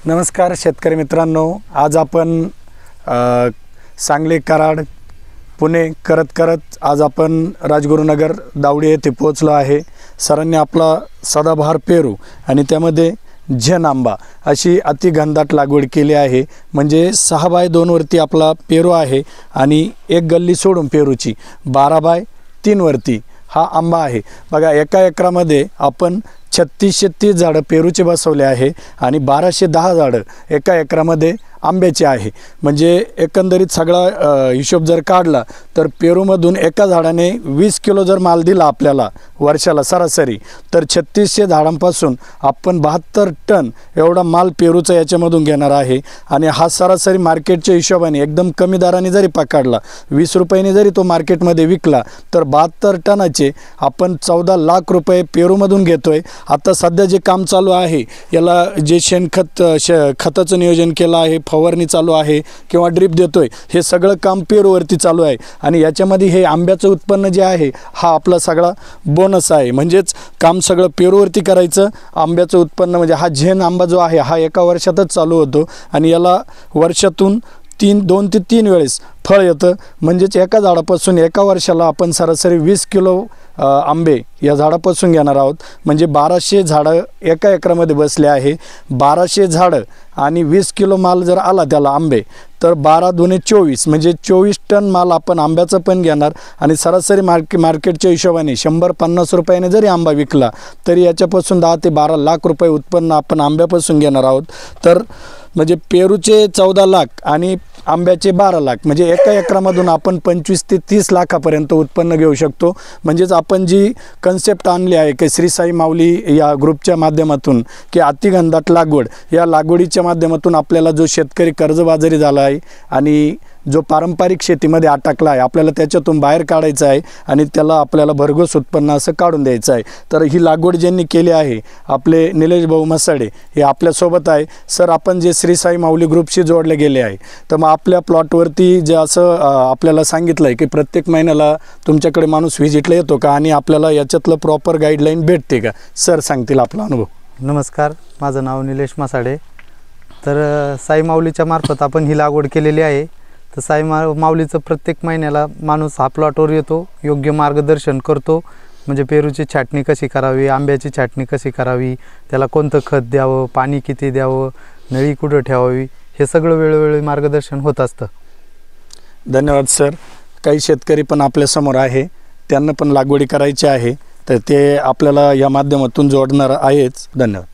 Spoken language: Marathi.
नमस्कार शेतकरी मित्रांनो, आज आपण सांगली, कराड, पुणे करत आज आपण राजगुरुनगर दावडी येथे पोहोचलो आहे। सरांनी आपला सदाबहार पेरू आणि त्यामध्ये झेन आंबा अशी अतिघनदाट लागवड केली आहे। म्हणजे 6x2 वरती आपला पेरू आहे आणि एक गल्ली सोडून पेरूची 12x3 वरती हा आंबा आहे। बघा, एका एकरामध्ये आपण 3630 झाडं पेरूचे बसवले आहे आणि 1210 झाडं एका एकरामध्ये आंब्याचे आहे। म्हणजे एकंदरीत सगळा हिशोब जर काढला तर पेरूमधून एका झाडाने 20 किलो जर माल दिला आपल्याला वर्षाला सरासरी, तर 3600 झाडांपासून आपण 72 टन एवढा माल पेरूचा याच्यामधून घेणार आहे। आणि हा सरासरी मार्केटच्या हिशोबाने एकदम कमी दराने जरी पकडला, 20 रुपयाने जरी तो मार्केटमध्ये विकला, तर 72 टनाचे आपण 14 लाख रुपये पेरूमधून घेतोय। आता सध्या जे काम चालू आहे, याला जे शेणखत खताचं नियोजन केलं आहे, फवारणी चालू आहे किंवा ड्रिप देतोय, हे सगळं काम पेरूवरती चालू आहे। आणि याच्यामध्ये हे आंब्याचं उत्पन्न जे आहे हा आपला सगळा बोनस आहे। म्हणजेच काम सगळं पेरूवरती करायचं, आंब्याचं उत्पन्न म्हणजे हा झेन आंबा जो आहे हा एका वर्षातच चालू होतो आणि याला वर्षातून 2 ते 3 वेळेस फळ येतं। म्हणजेच एका झाडापासून एका वर्षाला आपण सरासरी 20 किलो आंबे या झाडापासून घेणार आहोत। म्हणजे 1200 झाडं एका एकरामध्ये बसले आहे। 1200 झाडं आणि 20 किलो माल जर आला त्याला आंबे, तर 12 दुणे 24 म्हणजे 24 टन माल आपण आंब्याचं पण घेणार। आणि सरासरी मार्केटच्या हिशोबाने 150 रुपयाने जरी आंबा विकला, तरी याच्यापासून 10 ते 12 लाख रुपये उत्पन्न आपण आंब्यापासून घेणार आहोत। तर म्हणजे पेरूचे 14 लाख आणि आंब्याचे 12 लाख, म्हणजे एका एकरामधून आपण 25 ते 30 लाखापर्यंत उत्पन्न घेऊ शकतो। म्हणजेच आपण जी कन्सेप्ट आणली आहे की श्री साई माऊली या ग्रुपच्या माध्यमातून की अतिघनदाट लागवड, या लागवडीच्या माध्यमातून आपल्याला जो शेतकरी कर्जबाजारी झाला आहे आणि जो पारंपरिक शेतीमध्ये अटकला आहे, आपल्याला त्याच्यातून बाहेर काढायचं आहे आणि त्याला आपल्याला भरघोस उत्पन्न असं काढून द्यायचं आहे। तर ही लागवड ज्यांनी केली आहे आपले निलेश भाऊ मसाडे हे आपल्यासोबत आहे। सर, आपण जे श्री साई माऊली ग्रुपशी जोडले गेले आहे, तर मग आपल्या प्लॉटवरती जे असं आपल्याला सांगितलं आहे की प्रत्येक महिन्याला तुमच्याकडे माणूस व्हिजिटला येतो का आणि आपल्याला याच्यातलं प्रॉपर गाईडलाईन भेटते का? सर सांगतील आपला अनुभव। नमस्कार, माझं नाव निलेश मसाडे। तर साई माऊलीच्या मार्फत आपण ही लागवड केलेली आहे। तर साई माऊलीचं प्रत्येक महिन्याला माणूस हा प्लॉटवर येतो, योग्य मार्गदर्शन करतो। म्हणजे पेरूची छाटणी कशी करावी, आंब्याची छाटणी कशी करावी, त्याला कोणतं खत द्यावं, पाणी किती द्यावं, नळी कुठं ठेवावी, हे सगळं वेळोवेळी मार्गदर्शन होत असतं। धन्यवाद सर। काही शेतकरी पण आपल्यासमोर आहे, त्यांना पण लागवडी करायची आहे, तर ते आपल्याला या माध्यमातून जोडणार आहेच। धन्यवाद।